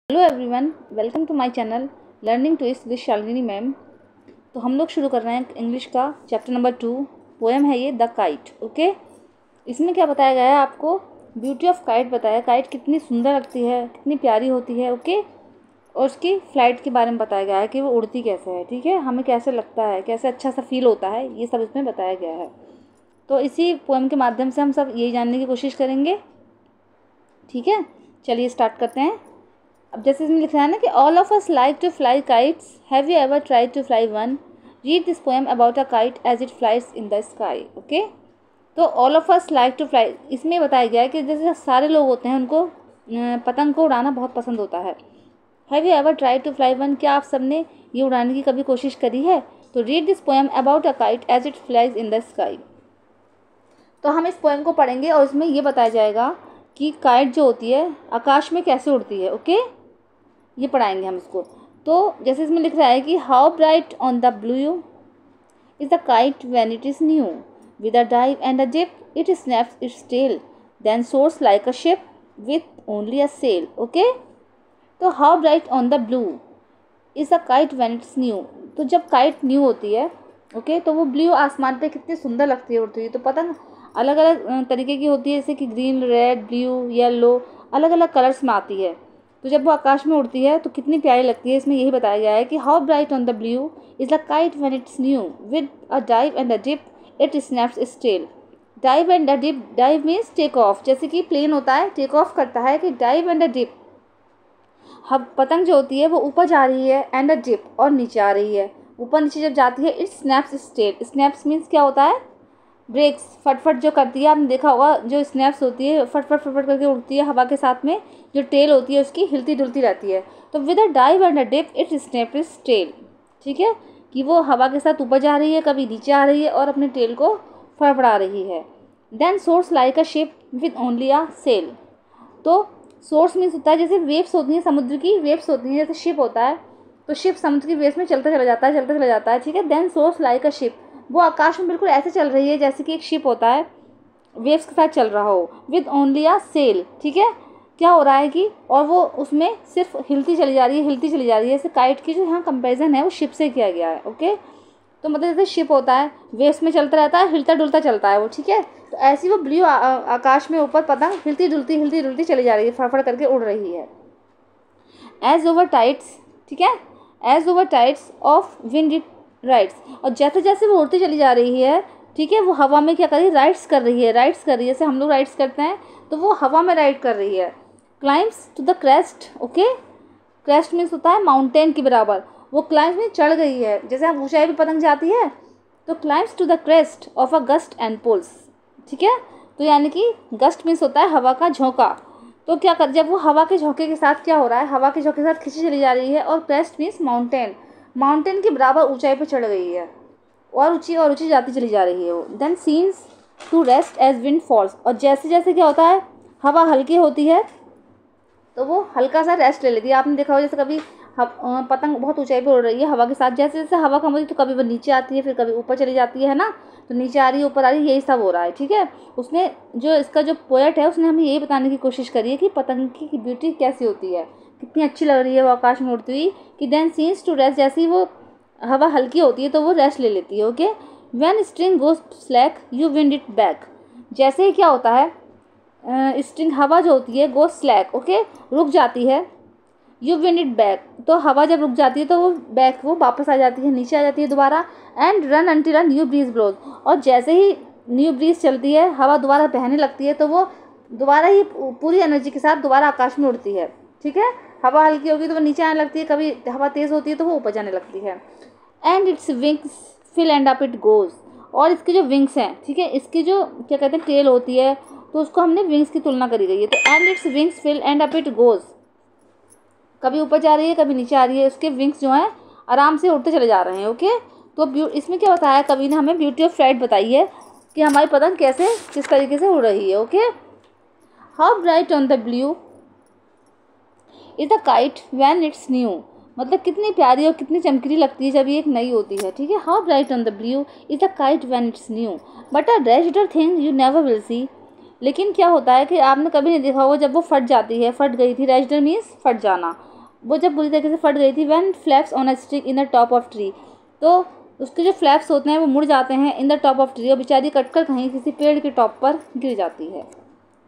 Hello everyone, welcome to my channel learning twist with Shalini ma'am. तो हम लोग शुरू कर रहे हैं इंग्लिश का चैप्टर नंबर 2। पोएम है ये द काइट। ओके, इसमें क्या बताया गया है आपको? ब्यूटी ऑफ काइट बताया। काइट कितनी सुंदर लगती है, कितनी प्यारी होती है। ओके, और उसकी फ़्लाइट के बारे में बताया गया है कि वो उड़ती कैसे है। ठीक है, हमें कैसे लगता है, कैसे अच्छा सा फील होता है, ये सब इसमें बताया गया है। तो इसी पोएम के माध्यम से हम सब यही जानने की कोशिश करेंगे। ठीक है, चलिए स्टार्ट करते हैं। अब जैसे इसमें लिखा है ना कि all of us like to fly kites, have you ever tried to fly one? Read this poem about a kite as it flies in the sky. Okay, तो all of us like to fly, इसमें बताया गया है कि जैसे सारे लोग होते हैं उनको पतंग को उड़ाना बहुत पसंद होता है। Have you ever tried to fly one? क्या आप सबने ये उड़ाने की कभी कोशिश करी है? तो read this poem about a kite as it flies in the sky. तो हम इस पोएम को पढ़ेंगे और इसमें ये बताया जाएगा कि काइट जो होती है आकाश में कैसे उड़ती है। ओके, ये पढ़ाएंगे हम इसको। तो जैसे इसमें लिख रहा है कि how bright on the blue is the kite when it is new, with a dive and a dip it snaps its tail, then soars like a ship with only a sail. Okay, तो how bright on the blue is the kite when it's new. तो जब kite new होती है, okay, तो वो blue आसमान पे कितनी सुंदर लगती है उड़ती हुई। तो पतंग अलग अलग तरीके की होती है, जैसे कि ग्रीन, रेड, ब्लू, येलो, अलग अलग कलर्स में आती है। तो जब वो आकाश में उड़ती है तो कितनी प्यारी लगती है। इसमें यही बताया गया है कि how bright on the blue is the kite when it's new, with a dive and a dip it snaps its tail. Dive and a dip, dive means take off, जैसे कि प्लेन होता है टेक ऑफ करता है, कि dive and a dip, पतंग जो होती है वो ऊपर जा रही है, एंड अ डिप, और नीचे आ रही है। ऊपर नीचे जब जाती है it snaps its tail. Snaps means क्या होता है? ब्रेक्स, फटफट जो करती है। आपने देखा होगा जो स्नैप्स होती है फटफट फटफट करके उड़ती है हवा के साथ में, जो टेल होती है उसकी हिलती डुलती रहती है। तो with a dive and a dip it snaps its tail. ठीक है, कि वो हवा के साथ ऊपर जा रही है, कभी नीचे आ रही है, और अपने टेल को फड़फड़ा रही है। Then soars like a ship with only a sail. तो सोर्स मीन्स होता है जैसे वेव्स होती हैं, समुद्र की वेव्स होती हैं, जैसे शिप होता है, तो शिप समुद्र की वेव्स में चलता चला जाता है, चलता चला जाता है। ठीक है, then soars like a ship, वो आकाश में बिल्कुल ऐसे चल रही है जैसे कि एक शिप होता है वेव्स के साथ चल रहा हो, विद ओनली अ सेल। ठीक है, क्या हो रहा है कि और वो उसमें सिर्फ हिलती चली जा रही है, हिलती चली जा रही है। जैसे काइट की जो यहाँ कंपेरिजन है वो शिप से किया गया है। ओके, तो मतलब जैसे शिप होता है वेव्स में चलता रहता है, हिलता डुलता चलता है वो। ठीक है, तो ऐसी वो ब्लू आकाश में ऊपर पतंग हिलती डुलती चली जा रही है, फड़फड़ करके उड़ रही है। एज ओवर टाइट्स, ठीक है, as over tides of wind it rides, और जैसे जैसे वो उड़ती चली जा रही है, ठीक है, वो हवा में क्या कर रही है? राइड्स कर रही है, राइड्स कर रही है। जैसे हम लोग राइड्स करते हैं तो वो हवा में राइड कर रही है। Climbs to the crest. Okay, crest means होता है माउंटेन के बराबर। वो क्लाइम्स में चढ़ गई है, जैसे हम ऊंचाई पे पतंग जाती है तो climbs to the crest of a gust and pulls. ठीक है, तो यानी कि गस्ट मीन्स होता है हवा का झोंका। तो क्या कर, जब वो हवा के झोंके के साथ क्या हो रहा है? हवा के झोंके के साथ खींची चली जा रही है, और क्रेस्ट मीन्स माउंटेन, माउंटेन के बराबर ऊंचाई पे चढ़ गई है, और ऊंची जाती चली जा रही है वो। Then seems to rest as wind falls, और जैसे जैसे क्या होता है हवा हल्की होती है तो वो हल्का सा रेस्ट ले लेती है। आपने देखा हो जैसे कभी पतंग बहुत ऊंचाई पे उड़ रही है हवा के साथ, जैसे जैसे हवा कम होती है तो कभी वो नीचे आती है, फिर कभी ऊपर चली जाती है ना, तो नीचे आ रही है ऊपर आ रही है, यही सब हो रहा है। ठीक है, उसने जो इसका जो पोएट है उसने हमें यही बताने की कोशिश करी है कि पतंग की ब्यूटी कैसी होती है, कितनी अच्छी लग रही है वो आकाश में उड़ती हुई। कि देन सीन्स टू रेस्ट, जैसे ही वो हवा हल्की होती है तो वो रेस्ट ले लेती है। Okay, when string goes slack you wind it back, जैसे ही क्या होता है स्ट्रिंग हवा जो होती है गो स्लैक, ओके, रुक जाती है, यू विंड इट बैक, तो हवा जब रुक जाती है तो वो बैक वो वापस आ जाती है, नीचे आ जाती है दोबारा। And run until a new breeze blows, और जैसे ही न्यू ब्रीज चलती है हवा दोबारा बहने लगती है तो वो दोबारा ही पूरी एनर्जी के साथ दोबारा आकाश में उड़ती है। ठीक है, हवा हल्की होगी तो वो नीचे आने लगती है, कभी हवा तेज़ होती है तो वो ऊपर जाने लगती है। And its wings fill and up it goes, और इसके जो विंग्स हैं, ठीक है, इसकी जो क्या कहते हैं टेल होती है, तो उसको हमने विंग्स की तुलना करी गई है। तो and its wings fill and up it goes, कभी ऊपर जा रही है कभी नीचे आ रही है, उसके विंग्स जो हैं आराम से उड़ते चले जा रहे हैं। ओके, तो इसमें क्या बताया, कभी ने हमें ब्यूटी ऑफ फ्लाइट बताई है कि हमारी पतंग कैसे किस तरीके से उड़ रही है। Okay, how bright on the blue is the kite when it's new, मतलब कितनी प्यारी और कितनी चमकीली लगती है जब ये एक नई होती है। ठीक है, how bright on the blue is the kite when it's new, but a raggeder thing you never will see, लेकिन क्या होता है कि आपने कभी नहीं देखा होगा जब वो फट जाती है, फट गई थी, रेजिटर मीन्स फट जाना, वो जब बुरी तरीके से फट गई थी। When flaps on a stick in the top of tree, तो उसके जो फ्लैप्स होते हैं वो मुड़ जाते हैं in the top of tree, और बेचारी कटकर कहीं किसी पेड़ के टॉप पर गिर जाती है।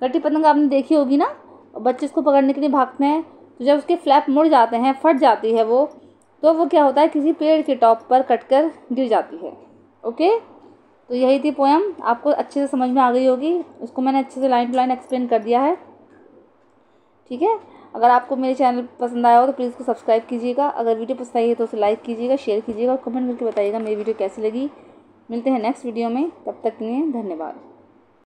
कटी पतंग आपने देखी होगी ना, बच्चे इसको पकड़ने के लिए भागते हैं, तो जब उसके फ्लैप मुड़ जाते हैं, फट जाती है वो, तो वो क्या होता है, किसी पेड़ के टॉप पर कटकर गिर जाती है। ओके, तो यही थी पोएम, आपको अच्छे से समझ में आ गई होगी। उसको मैंने अच्छे से लाइन टू लाइन एक्सप्लेन कर दिया है। ठीक है, अगर आपको मेरे चैनल पसंद आया हो तो प्लीज़ उसको सब्सक्राइब कीजिएगा। अगर वीडियो पसंद आई है तो उसे लाइक कीजिएगा, शेयर कीजिएगा और कमेंट करके बताइएगा मेरी वीडियो कैसी लगी। मिलते हैं नेक्स्ट वीडियो में, तब तक के लिए धन्यवाद।